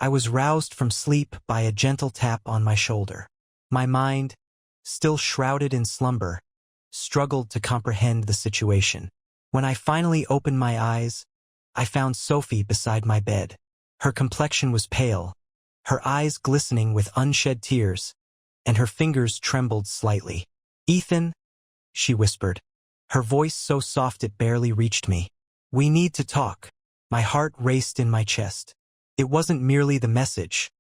I was roused from sleep by a gentle tap on my shoulder. My mind, still shrouded in slumber, struggled to comprehend the situation. When I finally opened my eyes, I found Sophie beside my bed. Her complexion was pale, her eyes glistening with unshed tears, and her fingers trembled slightly. "Ethan," she whispered, her voice so soft it barely reached me. "We need to talk." My heart raced in my chest. It wasn't merely the message.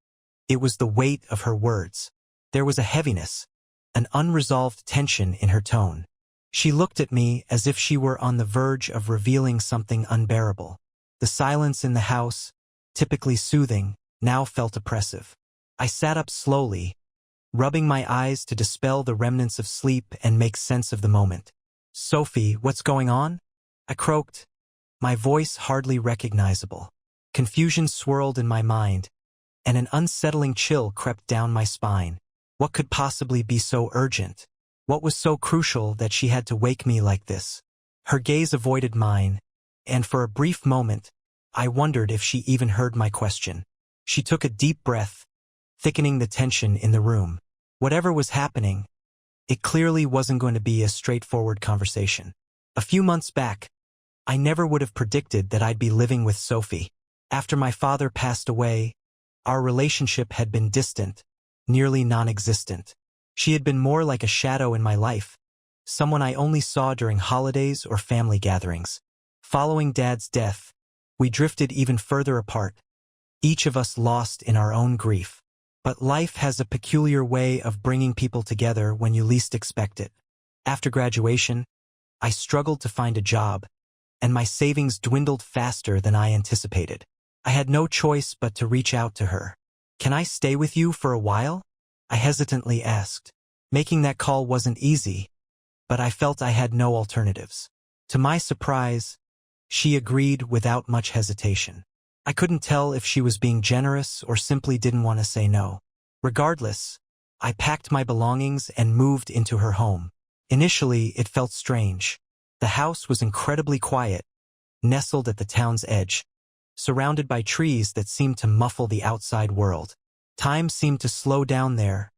It was the weight of her words. There was a heaviness, an unresolved tension in her tone. She looked at me as if she were on the verge of revealing something unbearable. The silence in the house, typically soothing, now felt oppressive. I sat up slowly, rubbing my eyes to dispel the remnants of sleep and make sense of the moment. "Sophie, what's going on?" I croaked, my voice hardly recognizable. Confusion swirled in my mind, and an unsettling chill crept down my spine. What could possibly be so urgent? What was so crucial that she had to wake me like this? Her gaze avoided mine, and for a brief moment, I wondered if she even heard my question. She took a deep breath, thickening the tension in the room. Whatever was happening, it clearly wasn't going to be a straightforward conversation. A few months back, I never would have predicted that I'd be living with Sophie. After my father passed away, our relationship had been distant, nearly non-existent. She had been more like a shadow in my life, someone I only saw during holidays or family gatherings. Following Dad's death, we drifted even further apart, each of us lost in our own grief. But life has a peculiar way of bringing people together when you least expect it. After graduation, I struggled to find a job, and my savings dwindled faster than I anticipated. I had no choice but to reach out to her. "Can I stay with you for a while?" I hesitantly asked. Making that call wasn't easy, but I felt I had no alternatives. To my surprise, she agreed without much hesitation. I couldn't tell if she was being generous or simply didn't want to say no. Regardless, I packed my belongings and moved into her home. Initially, it felt strange. The house was incredibly quiet, nestled at the town's edge, surrounded by trees that seemed to muffle the outside world. Time seemed to slow down there,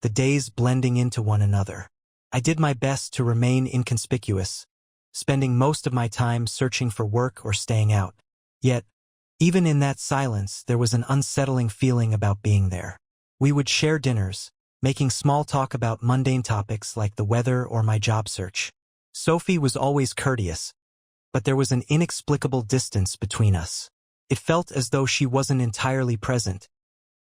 the days blending into one another. I did my best to remain inconspicuous, spending most of my time searching for work or staying out. Yet, even in that silence, there was an unsettling feeling about being there. We would share dinners, making small talk about mundane topics like the weather or my job search. Sophie was always courteous, but there was an inexplicable distance between us. It felt as though she wasn't entirely present,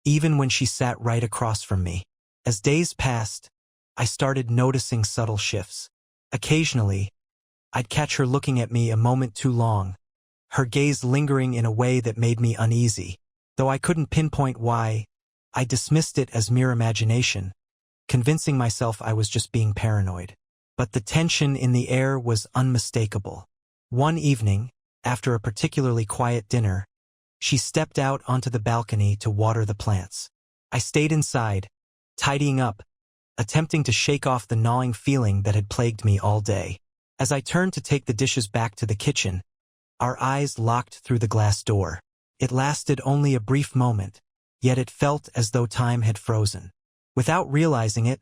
even when she sat right across from me. As days passed, I started noticing subtle shifts. Occasionally, I'd catch her looking at me a moment too long, her gaze lingering in a way that made me uneasy. Though I couldn't pinpoint why, I dismissed it as mere imagination, convincing myself I was just being paranoid. But the tension in the air was unmistakable. One evening, after a particularly quiet dinner, she stepped out onto the balcony to water the plants. I stayed inside, tidying up, attempting to shake off the gnawing feeling that had plagued me all day. As I turned to take the dishes back to the kitchen, our eyes locked through the glass door. It lasted only a brief moment, yet it felt as though time had frozen. Without realizing it,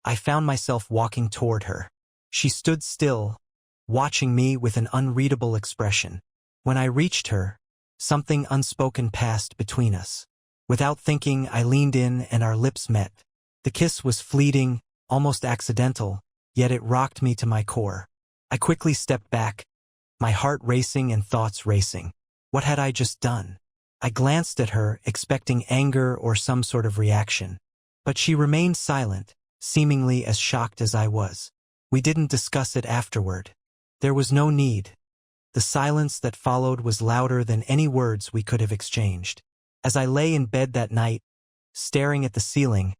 I found myself walking toward her. She stood still, watching me with an unreadable expression. When I reached her, something unspoken passed between us. Without thinking, I leaned in and our lips met. The kiss was fleeting, almost accidental, yet it rocked me to my core. I quickly stepped back, my heart racing and thoughts racing. What had I just done? I glanced at her, expecting anger or some sort of reaction. But she remained silent, seemingly as shocked as I was. We didn't discuss it afterward. There was no need. The silence that followed was louder than any words we could have exchanged. As I lay in bed that night, staring at the ceiling,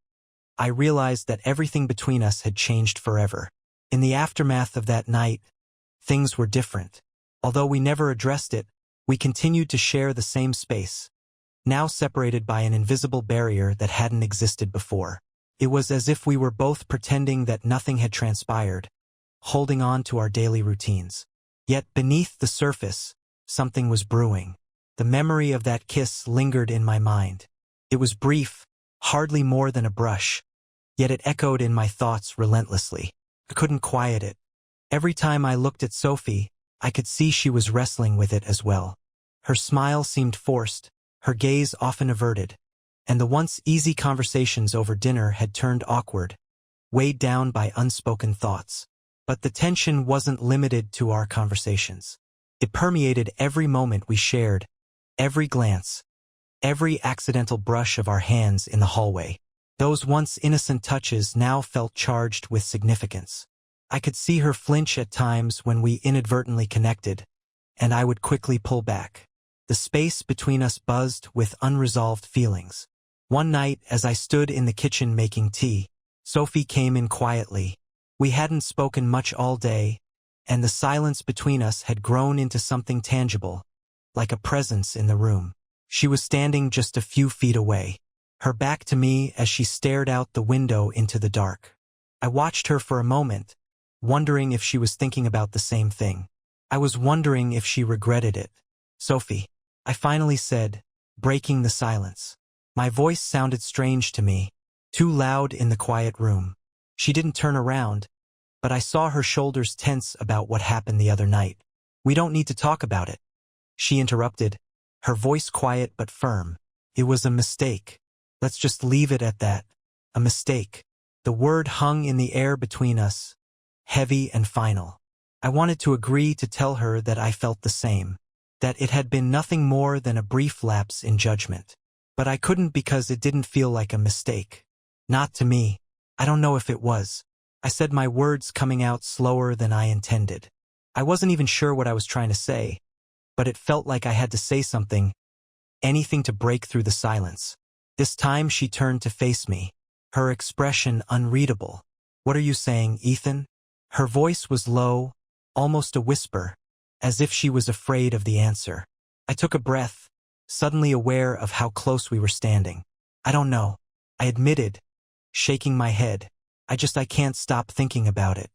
I realized that everything between us had changed forever. In the aftermath of that night, things were different. Although we never addressed it, we continued to share the same space, now separated by an invisible barrier that hadn't existed before. It was as if we were both pretending that nothing had transpired, holding on to our daily routines. Yet beneath the surface, something was brewing. The memory of that kiss lingered in my mind. It was brief, hardly more than a brush, yet it echoed in my thoughts relentlessly. I couldn't quiet it. Every time I looked at Sophie, I could see she was wrestling with it as well. Her smile seemed forced, her gaze often averted, and the once easy conversations over dinner had turned awkward, weighed down by unspoken thoughts. But the tension wasn't limited to our conversations. It permeated every moment we shared, every glance, every accidental brush of our hands in the hallway. Those once innocent touches now felt charged with significance. I could see her flinch at times when we inadvertently connected, and I would quickly pull back. The space between us buzzed with unresolved feelings. One night, as I stood in the kitchen making tea, Sophie came in quietly. We hadn't spoken much all day, and the silence between us had grown into something tangible, like a presence in the room. She was standing just a few feet away, her back to me as she stared out the window into the dark. I watched her for a moment, wondering if she was thinking about the same thing. I was wondering if she regretted it. "Sophie," I finally said, breaking the silence. My voice sounded strange to me, too loud in the quiet room. She didn't turn around, but I saw her shoulders tense about what happened the other night. "We don't need to talk about it," she interrupted, her voice quiet but firm. "It was a mistake. Let's just leave it at that. A mistake." The word hung in the air between us, heavy and final. I wanted to agree to tell her that I felt the same, that it had been nothing more than a brief lapse in judgment. But I couldn't because it didn't feel like a mistake. Not to me. I don't know if it was. I said my words coming out slower than I intended. I wasn't even sure what I was trying to say, but it felt like I had to say something, anything to break through the silence. This time she turned to face me, her expression unreadable. "What are you saying, Ethan?" Her voice was low, almost a whisper, as if she was afraid of the answer. I took a breath, suddenly aware of how close we were standing. "I don't know," I admitted, shaking my head. I can't stop thinking about it."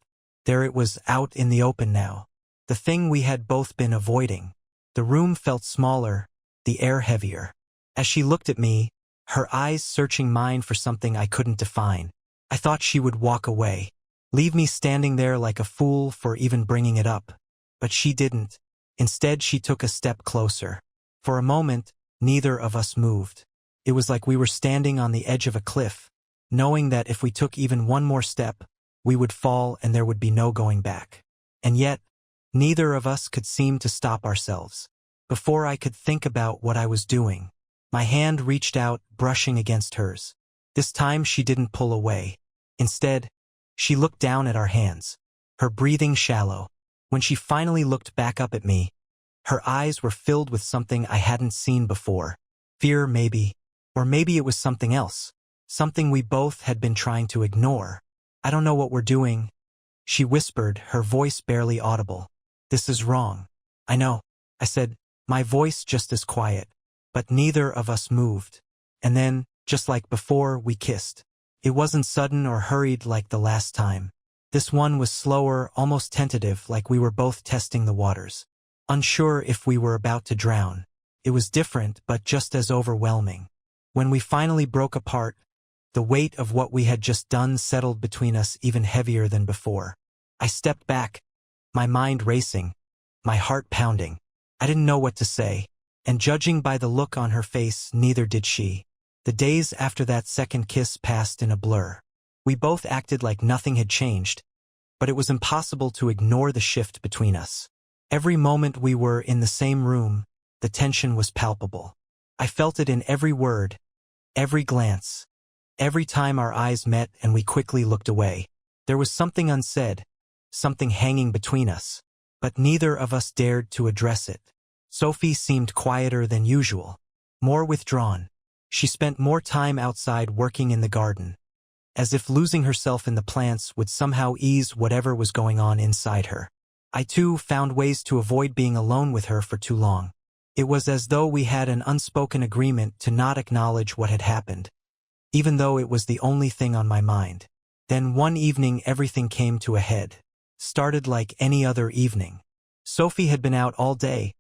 There it was, out in the open now. The thing we had both been avoiding. The room felt smaller, the air heavier. As she looked at me, her eyes searching mine for something I couldn't define, I thought she would walk away, leave me standing there like a fool for even bringing it up. But she didn't. Instead, she took a step closer. For a moment, neither of us moved. It was like we were standing on the edge of a cliff, knowing that if we took even one more step, we would fall and there would be no going back. And yet, neither of us could seem to stop ourselves. Before I could think about what I was doing, my hand reached out, brushing against hers. This time she didn't pull away. Instead, she looked down at our hands, her breathing shallow. When she finally looked back up at me, her eyes were filled with something I hadn't seen before. Fear, maybe. Or maybe it was something else. Something we both had been trying to ignore. "I don't know what we're doing," she whispered, her voice barely audible. "This is wrong." "I know," I said, my voice just as quiet. But neither of us moved. And then, just like before, we kissed. It wasn't sudden or hurried like the last time. This one was slower, almost tentative, like we were both testing the waters. Unsure if we were about to drown. It was different, but just as overwhelming. When we finally broke apart, the weight of what we had just done settled between us even heavier than before. I stepped back, my mind racing, my heart pounding. I didn't know what to say, and judging by the look on her face, neither did she. The days after that second kiss passed in a blur. We both acted like nothing had changed, but it was impossible to ignore the shift between us. Every moment we were in the same room, the tension was palpable. I felt it in every word, every glance, every time our eyes met and we quickly looked away. There was something unsaid, something hanging between us, but neither of us dared to address it. Sophie seemed quieter than usual, more withdrawn. She spent more time outside working in the garden, as if losing herself in the plants would somehow ease whatever was going on inside her. I too found ways to avoid being alone with her for too long. It was as though we had an unspoken agreement to not acknowledge what had happened, even though it was the only thing on my mind. Then one evening everything came to a head. Started like any other evening. Sophie had been out all day,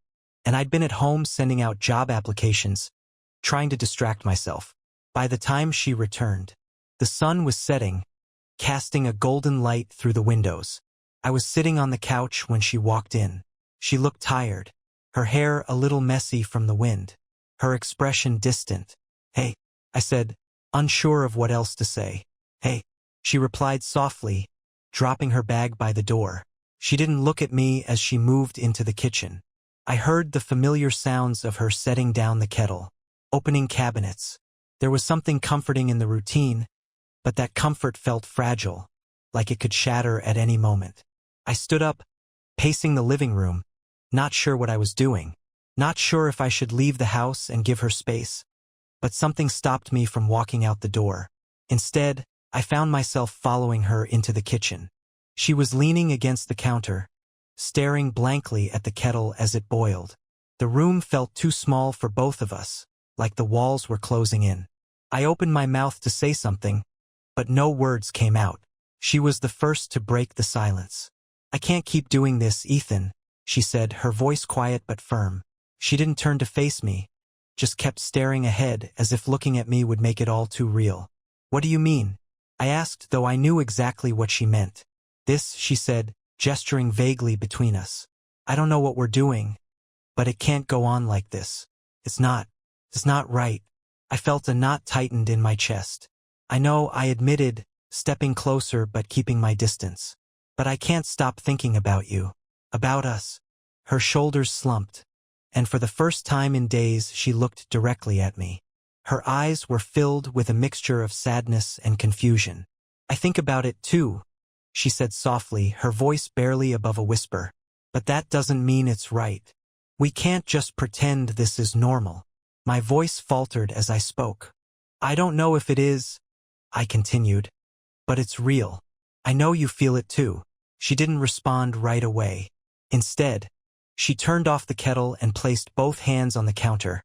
and I'd been at home sending out job applications, trying to distract myself. By the time she returned, the sun was setting, casting a golden light through the windows. I was sitting on the couch when she walked in. She looked tired, her hair a little messy from the wind, her expression distant. "Hey," I said, unsure of what else to say. "Hey," she replied softly, dropping her bag by the door. She didn't look at me as she moved into the kitchen. I heard the familiar sounds of her setting down the kettle, opening cabinets. There was something comforting in the routine, but that comfort felt fragile, like it could shatter at any moment. I stood up, pacing the living room, not sure what I was doing, not sure if I should leave the house and give her space, but something stopped me from walking out the door. Instead, I found myself following her into the kitchen. She was leaning against the counter, staring blankly at the kettle as it boiled. The room felt too small for both of us, like the walls were closing in. I opened my mouth to say something, but no words came out. She was the first to break the silence. "I can't keep doing this, Ethan," she said, her voice quiet but firm. She didn't turn to face me, just kept staring ahead as if looking at me would make it all too real. "What do you mean?" I asked, though I knew exactly what she meant. "This," she said, gesturing vaguely between us. "I don't know what we're doing, but it can't go on like this. It's not right." I felt a knot tightened in my chest. "I know," I admitted, stepping closer but keeping my distance. "But I can't stop thinking about you, about us." Her shoulders slumped, and for the first time in days she looked directly at me. Her eyes were filled with a mixture of sadness and confusion. "I think about it too," she said softly, her voice barely above a whisper. "But that doesn't mean it's right. We can't just pretend this is normal." My voice faltered as I spoke. "I don't know if it is," I continued, "but it's real. I know you feel it too." She didn't respond right away. Instead, she turned off the kettle and placed both hands on the counter,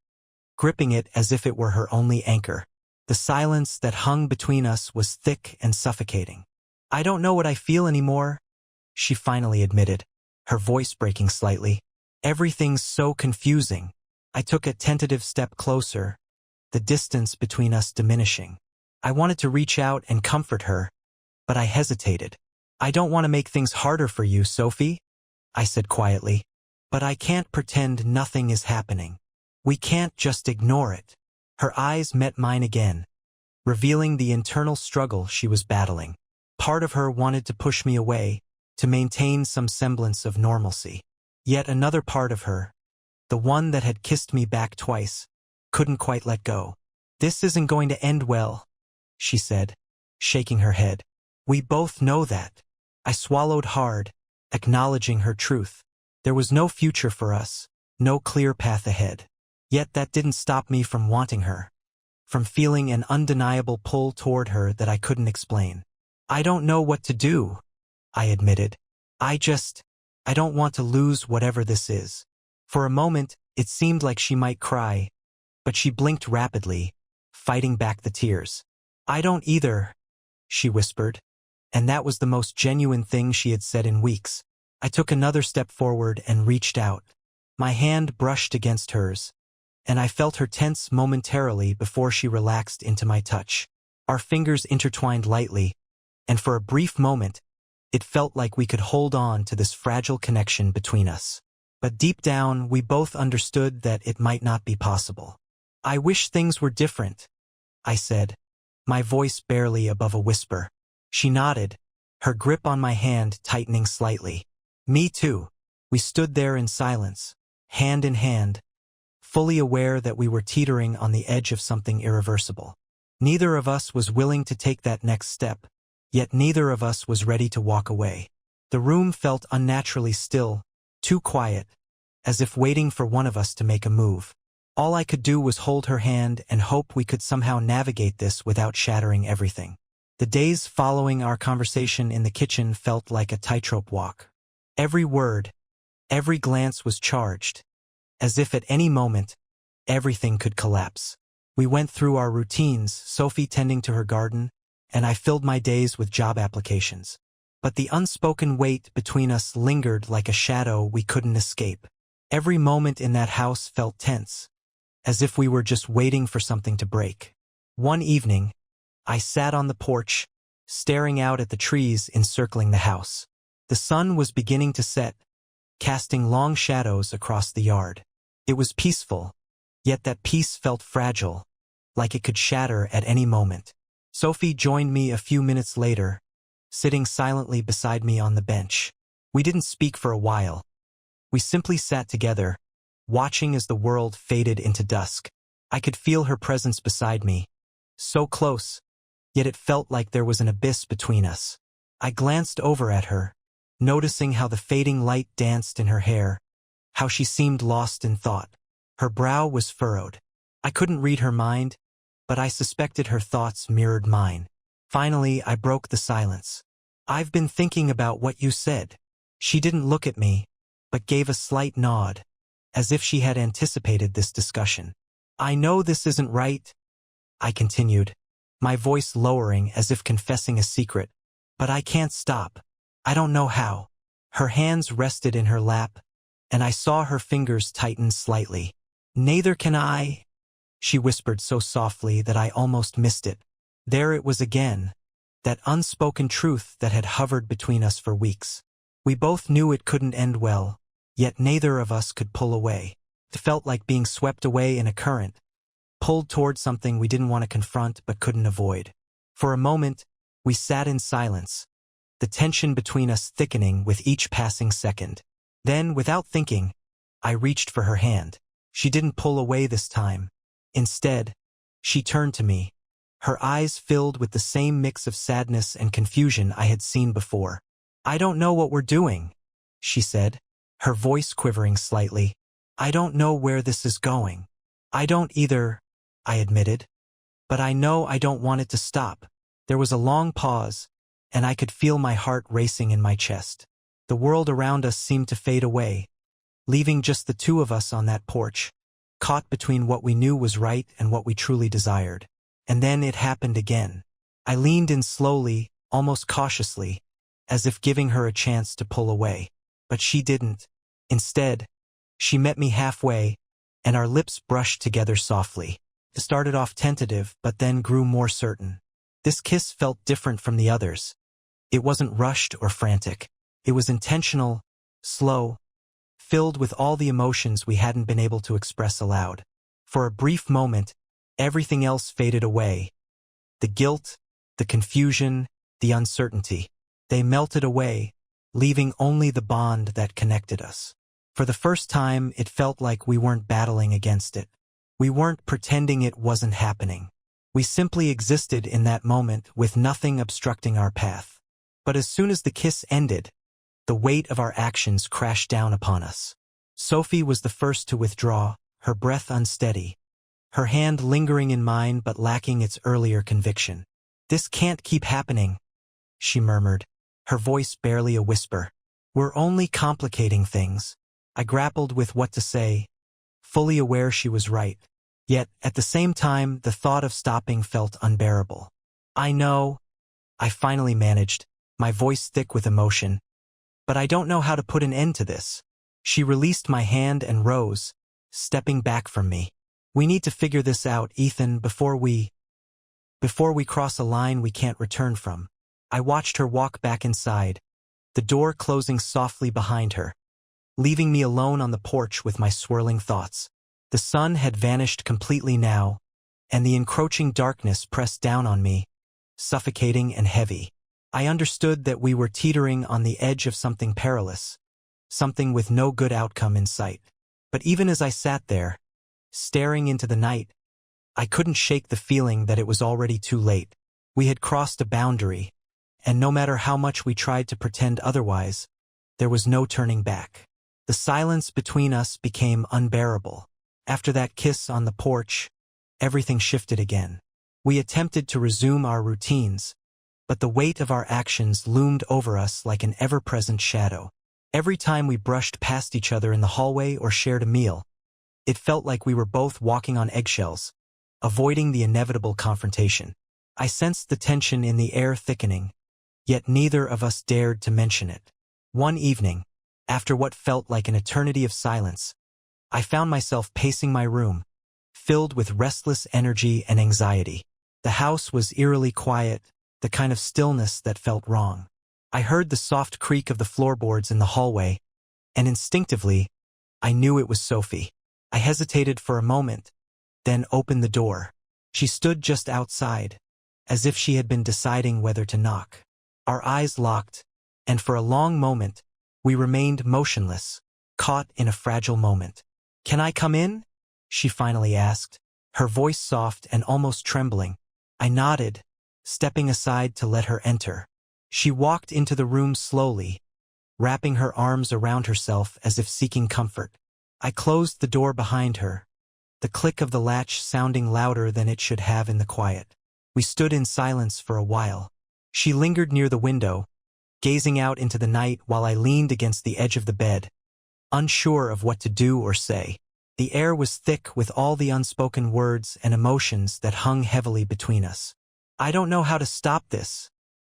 gripping it as if it were her only anchor. The silence that hung between us was thick and suffocating. "I don't know what I feel anymore," she finally admitted, her voice breaking slightly. "Everything's so confusing." I took a tentative step closer, the distance between us diminishing. I wanted to reach out and comfort her, but I hesitated. "I don't want to make things harder for you, Sophie," I said quietly. "But I can't pretend nothing is happening. We can't just ignore it." Her eyes met mine again, revealing the internal struggle she was battling. Part of her wanted to push me away, to maintain some semblance of normalcy. Yet another part of her, the one that had kissed me back twice, couldn't quite let go. "This isn't going to end well," she said, shaking her head. "We both know that." I swallowed hard, acknowledging her truth. There was no future for us, no clear path ahead. Yet that didn't stop me from wanting her, from feeling an undeniable pull toward her that I couldn't explain. "I don't know what to do," I admitted. I don't want to lose whatever this is." For a moment, it seemed like she might cry, but she blinked rapidly, fighting back the tears. "I don't either," she whispered, and that was the most genuine thing she had said in weeks. I took another step forward and reached out. My hand brushed against hers, and I felt her tense momentarily before she relaxed into my touch. Our fingers intertwined lightly, and for a brief moment, it felt like we could hold on to this fragile connection between us. But deep down, we both understood that it might not be possible. "I wish things were different," I said, my voice barely above a whisper. She nodded, her grip on my hand tightening slightly. "Me too." We stood there in silence, hand in hand, fully aware that we were teetering on the edge of something irreversible. Neither of us was willing to take that next step, yet neither of us was ready to walk away. The room felt unnaturally still, too quiet, as if waiting for one of us to make a move. All I could do was hold her hand and hope we could somehow navigate this without shattering everything. The days following our conversation in the kitchen felt like a tightrope walk. Every word, every glance was charged, as if at any moment, everything could collapse. We went through our routines, Sophie tending to her garden, and I filled my days with job applications. But the unspoken weight between us lingered like a shadow we couldn't escape. Every moment in that house felt tense, as if we were just waiting for something to break. One evening, I sat on the porch, staring out at the trees encircling the house. The sun was beginning to set, casting long shadows across the yard. It was peaceful, yet that peace felt fragile, like it could shatter at any moment. Sophie joined me a few minutes later, sitting silently beside me on the bench. We didn't speak for a while. We simply sat together, watching as the world faded into dusk. I could feel her presence beside me, so close, yet it felt like there was an abyss between us. I glanced over at her, noticing how the fading light danced in her hair, how she seemed lost in thought. Her brow was furrowed. I couldn't read her mind, but I suspected her thoughts mirrored mine. Finally, I broke the silence. "I've been thinking about what you said." She didn't look at me, but gave a slight nod, as if she had anticipated this discussion. "I know this isn't right," I continued, my voice lowering as if confessing a secret, "but I can't stop. I don't know how." Her hands rested in her lap, and I saw her fingers tighten slightly. "Neither can I," she whispered so softly that I almost missed it. There it was again, that unspoken truth that had hovered between us for weeks. We both knew it couldn't end well, yet neither of us could pull away. It felt like being swept away in a current, pulled toward something we didn't want to confront but couldn't avoid. For a moment, we sat in silence, the tension between us thickening with each passing second. Then, without thinking, I reached for her hand. She didn't pull away this time. Instead, she turned to me, her eyes filled with the same mix of sadness and confusion I had seen before. "I don't know what we're doing," she said, her voice quivering slightly. "I don't know where this is going." "I don't either," I admitted. "But I know I don't want it to stop." There was a long pause, and I could feel my heart racing in my chest. The world around us seemed to fade away, leaving just the two of us on that porch, caught between what we knew was right and what we truly desired. And then it happened again. I leaned in slowly, almost cautiously, as if giving her a chance to pull away. But she didn't. Instead, she met me halfway, and our lips brushed together softly. It started off tentative, but then grew more certain. This kiss felt different from the others. It wasn't rushed or frantic. It was intentional, slow, filled with all the emotions we hadn't been able to express aloud. For a brief moment, everything else faded away. The guilt, the confusion, the uncertainty. They melted away, leaving only the bond that connected us. For the first time, it felt like we weren't battling against it. We weren't pretending it wasn't happening. We simply existed in that moment with nothing obstructing our path. But as soon as the kiss ended, the weight of our actions crashed down upon us. Sophie was the first to withdraw, her breath unsteady, her hand lingering in mine but lacking its earlier conviction. "This can't keep happening," she murmured, her voice barely a whisper. "We're only complicating things." I grappled with what to say, fully aware she was right. Yet, at the same time, the thought of stopping felt unbearable. "I know," I finally managed, my voice thick with emotion, "but I don't know how to put an end to this." She released my hand and rose, stepping back from me. "We need to figure this out, Ethan, before we cross a line we can't return from." I watched her walk back inside, the door closing softly behind her, leaving me alone on the porch with my swirling thoughts. The sun had vanished completely now, and the encroaching darkness pressed down on me, suffocating and heavy. I understood that we were teetering on the edge of something perilous, something with no good outcome in sight. But even as I sat there, staring into the night, I couldn't shake the feeling that it was already too late. We had crossed a boundary, and no matter how much we tried to pretend otherwise, there was no turning back. The silence between us became unbearable. After that kiss on the porch, everything shifted again. We attempted to resume our routines, but the weight of our actions loomed over us like an ever-present shadow. Every time we brushed past each other in the hallway or shared a meal, it felt like we were both walking on eggshells, avoiding the inevitable confrontation. I sensed the tension in the air thickening, yet neither of us dared to mention it. One evening, after what felt like an eternity of silence, I found myself pacing my room, filled with restless energy and anxiety. The house was eerily quiet, the kind of stillness that felt wrong. I heard the soft creak of the floorboards in the hallway, and instinctively, I knew it was Sophie. I hesitated for a moment, then opened the door. She stood just outside, as if she had been deciding whether to knock. Our eyes locked, and for a long moment, we remained motionless, caught in a fragile moment. "Can I come in?" she finally asked, her voice soft and almost trembling. I nodded, stepping aside to let her enter. She walked into the room slowly, wrapping her arms around herself as if seeking comfort. I closed the door behind her, the click of the latch sounding louder than it should have in the quiet. We stood in silence for a while. She lingered near the window, gazing out into the night while I leaned against the edge of the bed, unsure of what to do or say. The air was thick with all the unspoken words and emotions that hung heavily between us. "I don't know how to stop this,"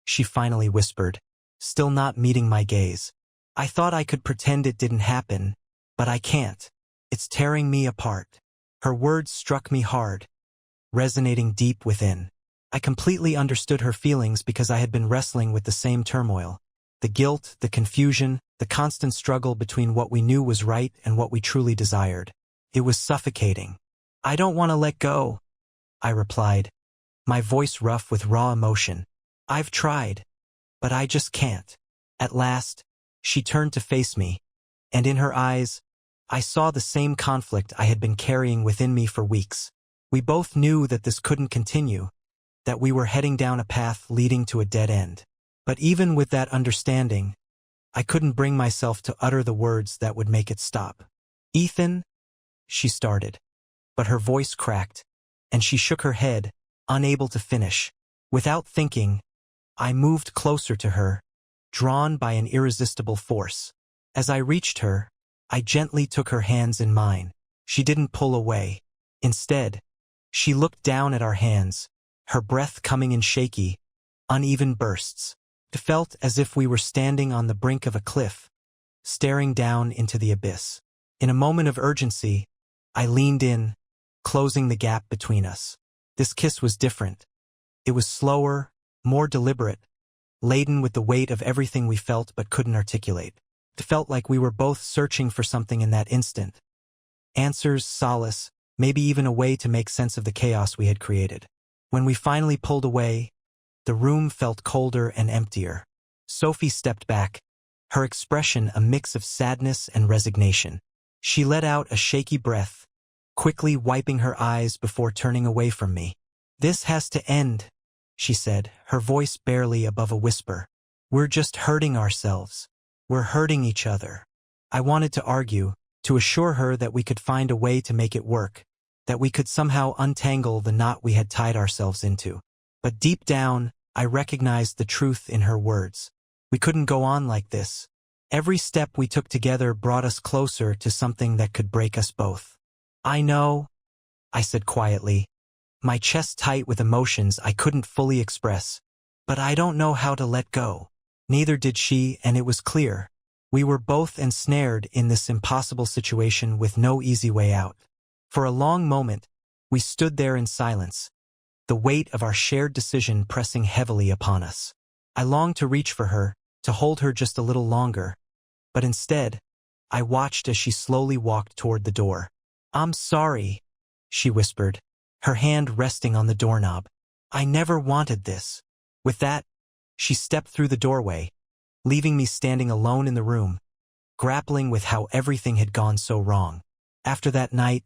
she finally whispered, still not meeting my gaze. "I thought I could pretend it didn't happen, but I can't. It's tearing me apart." Her words struck me hard, resonating deep within. I completely understood her feelings because I had been wrestling with the same turmoil. The guilt, the confusion, the constant struggle between what we knew was right and what we truly desired. It was suffocating. "I don't want to let go," I replied, my voice rough with raw emotion. "I've tried, but I just can't." At last, she turned to face me, and in her eyes, I saw the same conflict I had been carrying within me for weeks. We both knew that this couldn't continue, that we were heading down a path leading to a dead end. But even with that understanding, I couldn't bring myself to utter the words that would make it stop. "Ethan," she started, but her voice cracked, and she shook her head, unable to finish. Without thinking, I moved closer to her, drawn by an irresistible force. As I reached her, I gently took her hands in mine. She didn't pull away. Instead, she looked down at our hands, her breath coming in shaky, uneven bursts. It felt as if we were standing on the brink of a cliff, staring down into the abyss. In a moment of urgency, I leaned in, closing the gap between us. This kiss was different. It was slower, more deliberate, laden with the weight of everything we felt but couldn't articulate. It felt like we were both searching for something in that instant. Answers, solace, maybe even a way to make sense of the chaos we had created. When we finally pulled away, the room felt colder and emptier. Sophie stepped back, her expression a mix of sadness and resignation. She let out a shaky breath, quickly wiping her eyes before turning away from me. "This has to end," she said, her voice barely above a whisper. "We're just hurting ourselves. We're hurting each other." I wanted to argue, to assure her that we could find a way to make it work, that we could somehow untangle the knot we had tied ourselves into. But deep down, I recognized the truth in her words. We couldn't go on like this. Every step we took together brought us closer to something that could break us both. "I know," I said quietly, my chest tight with emotions I couldn't fully express, "but I don't know how to let go." Neither did she, and it was clear. We were both ensnared in this impossible situation with no easy way out. For a long moment, we stood there in silence, the weight of our shared decision pressing heavily upon us. I longed to reach for her, to hold her just a little longer, but instead, I watched as she slowly walked toward the door. "I'm sorry," she whispered, her hand resting on the doorknob. "I never wanted this." With that, she stepped through the doorway, leaving me standing alone in the room, grappling with how everything had gone so wrong. After that night,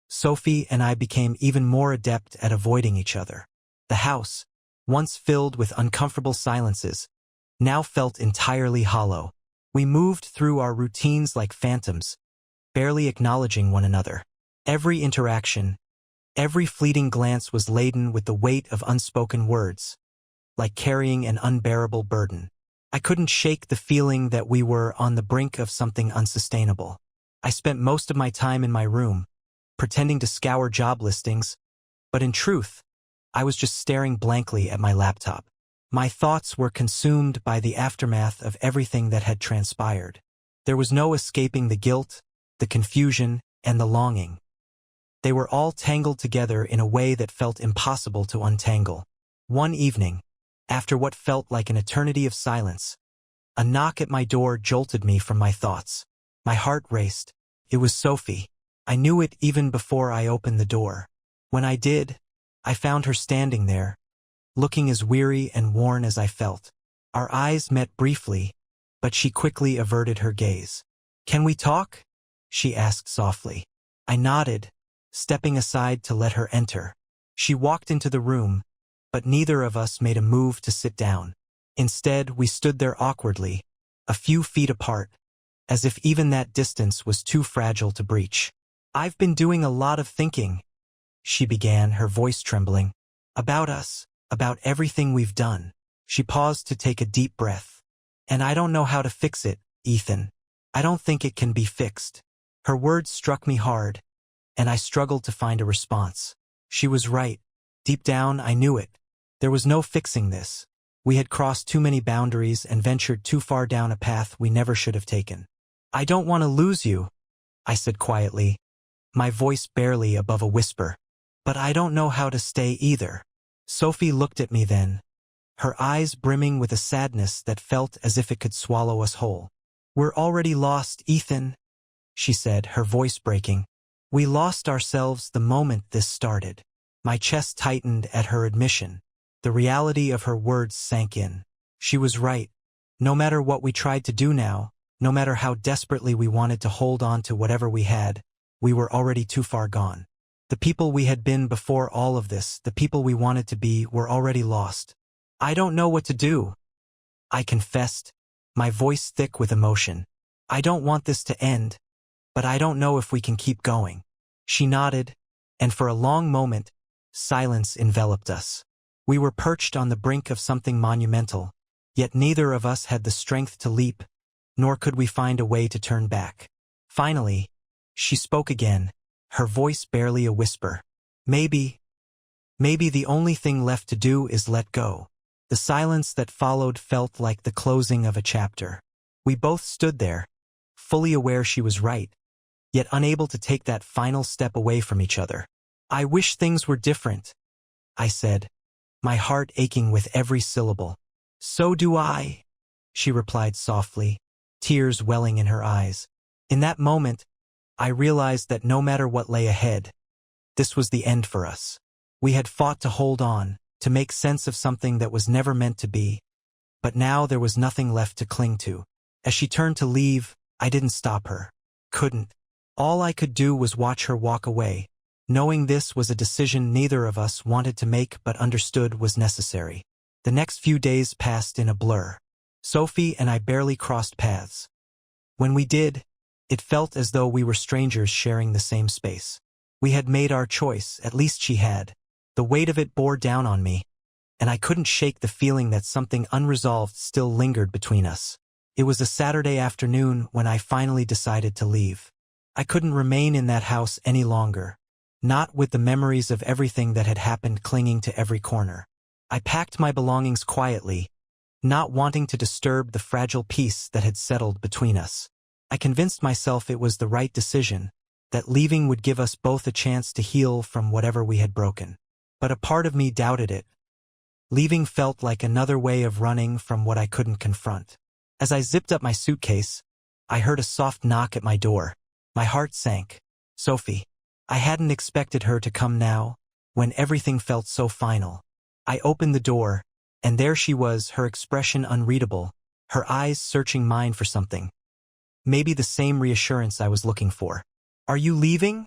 Sophie and I became even more adept at avoiding each other. The house, once filled with uncomfortable silences, now felt entirely hollow. We moved through our routines like phantoms, barely acknowledging one another. Every interaction, every fleeting glance was laden with the weight of unspoken words, like carrying an unbearable burden. I couldn't shake the feeling that we were on the brink of something unsustainable. I spent most of my time in my room, pretending to scour job listings, but in truth, I was just staring blankly at my laptop. My thoughts were consumed by the aftermath of everything that had transpired. There was no escaping the guilt, the confusion, and the longing. They were all tangled together in a way that felt impossible to untangle. One evening, after what felt like an eternity of silence, a knock at my door jolted me from my thoughts. My heart raced. It was Sophie. I knew it even before I opened the door. When I did, I found her standing there, looking as weary and worn as I felt. Our eyes met briefly, but she quickly averted her gaze. "Can we talk?" she asked softly. I nodded, stepping aside to let her enter. She walked into the room, but neither of us made a move to sit down. Instead, we stood there awkwardly, a few feet apart, as if even that distance was too fragile to breach. "I've been doing a lot of thinking," she began, her voice trembling. "About us, about everything we've done." She paused to take a deep breath. "And I don't know how to fix it, Ethan. I don't think it can be fixed." Her words struck me hard, and I struggled to find a response. She was right. Deep down, I knew it. There was no fixing this. We had crossed too many boundaries and ventured too far down a path we never should have taken. "I don't want to lose you," I said quietly, my voice barely above a whisper. "But I don't know how to stay either." Sophie looked at me then, her eyes brimming with a sadness that felt as if it could swallow us whole. "We're already lost, Ethan," she said, her voice breaking. "We lost ourselves the moment this started." My chest tightened at her admission. The reality of her words sank in. She was right. No matter what we tried to do now, no matter how desperately we wanted to hold on to whatever we had, we were already too far gone. The people we had been before all of this, the people we wanted to be, were already lost. "I don't know what to do," I confessed, my voice thick with emotion. "I don't want this to end, but I don't know if we can keep going." She nodded, and for a long moment, silence enveloped us. We were perched on the brink of something monumental, yet neither of us had the strength to leap, nor could we find a way to turn back. Finally, she spoke again, her voice barely a whisper. Maybe the only thing left to do is let go." The silence that followed felt like the closing of a chapter. We both stood there, fully aware she was right, yet unable to take that final step away from each other. "I wish things were different," I said, my heart aching with every syllable. "So do I," she replied softly, tears welling in her eyes. In that moment, I realized that no matter what lay ahead, this was the end for us. We had fought to hold on, to make sense of something that was never meant to be, but now there was nothing left to cling to. As she turned to leave, I didn't stop her. Couldn't. All I could do was watch her walk away, knowing this was a decision neither of us wanted to make but understood was necessary. The next few days passed in a blur. Sophie and I barely crossed paths. When we did, it felt as though we were strangers sharing the same space. We had made our choice, at least she had. The weight of it bore down on me, and I couldn't shake the feeling that something unresolved still lingered between us. It was a Saturday afternoon when I finally decided to leave. I couldn't remain in that house any longer, not with the memories of everything that had happened clinging to every corner. I packed my belongings quietly, not wanting to disturb the fragile peace that had settled between us. I convinced myself it was the right decision, that leaving would give us both a chance to heal from whatever we had broken. But a part of me doubted it. Leaving felt like another way of running from what I couldn't confront. As I zipped up my suitcase, I heard a soft knock at my door. My heart sank. Sophie. I hadn't expected her to come now, when everything felt so final. I opened the door, and there she was, her expression unreadable, her eyes searching mine for something. Maybe the same reassurance I was looking for. "Are you leaving?"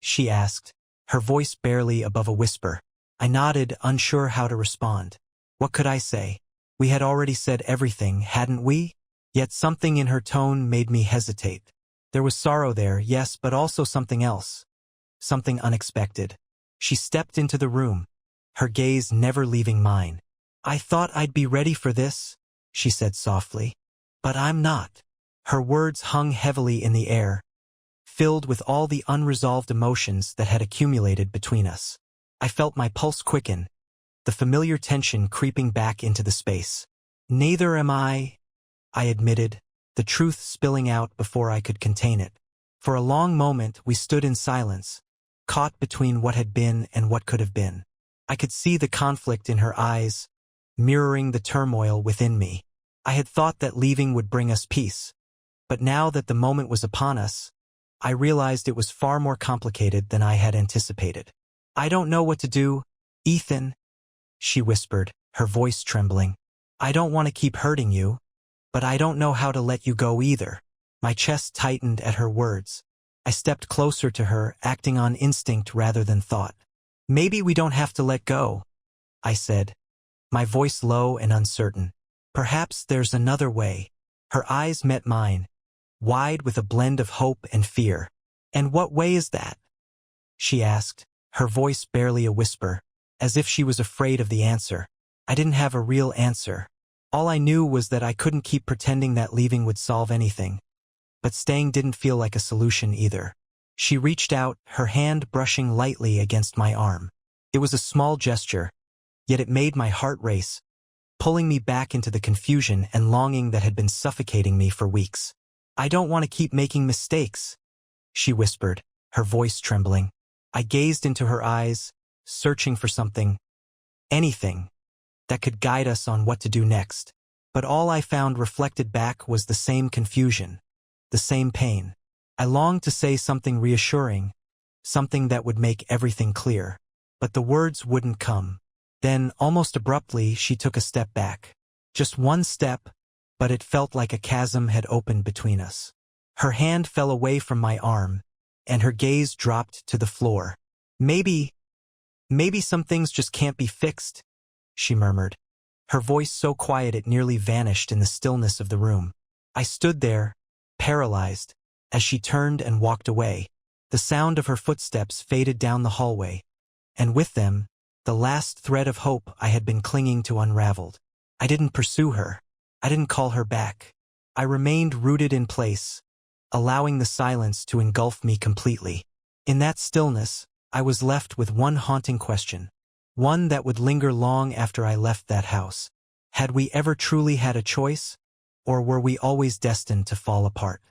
she asked, her voice barely above a whisper. I nodded, unsure how to respond. What could I say? We had already said everything, hadn't we? Yet something in her tone made me hesitate. There was sorrow there, yes, but also something else. Something unexpected. She stepped into the room, her gaze never leaving mine. "I thought I'd be ready for this," she said softly. "But I'm not." Her words hung heavily in the air, filled with all the unresolved emotions that had accumulated between us. I felt my pulse quicken, the familiar tension creeping back into the space. "Neither am I," I admitted, the truth spilling out before I could contain it. For a long moment, we stood in silence, caught between what had been and what could have been. I could see the conflict in her eyes, mirroring the turmoil within me. I had thought that leaving would bring us peace, but now that the moment was upon us, I realized it was far more complicated than I had anticipated. "I don't know what to do, Ethan," she whispered, her voice trembling. "I don't want to keep hurting you, but I don't know how to let you go either." My chest tightened at her words. I stepped closer to her, acting on instinct rather than thought. "Maybe we don't have to let go," I said, my voice low and uncertain. "Perhaps there's another way." Her eyes met mine, wide with a blend of hope and fear. "And what way is that?" she asked, her voice barely a whisper, as if she was afraid of the answer. I didn't have a real answer. All I knew was that I couldn't keep pretending that leaving would solve anything. But staying didn't feel like a solution either. She reached out, her hand brushing lightly against my arm. It was a small gesture, yet it made my heart race, pulling me back into the confusion and longing that had been suffocating me for weeks. "I don't want to keep making mistakes," she whispered, her voice trembling. I gazed into her eyes, searching for something, anything, that could guide us on what to do next. But all I found reflected back was the same confusion, the same pain. I longed to say something reassuring, something that would make everything clear. But the words wouldn't come. Then, almost abruptly, she took a step back. Just one step, but it felt like a chasm had opened between us. Her hand fell away from my arm, and her gaze dropped to the floor. Maybe some things just can't be fixed," she murmured, her voice so quiet it nearly vanished in the stillness of the room. I stood there, paralyzed, as she turned and walked away. The sound of her footsteps faded down the hallway, and with them, the last thread of hope I had been clinging to unraveled. I didn't pursue her. I didn't call her back. I remained rooted in place, allowing the silence to engulf me completely. In that stillness, I was left with one haunting question, one that would linger long after I left that house. Had we ever truly had a choice, or were we always destined to fall apart?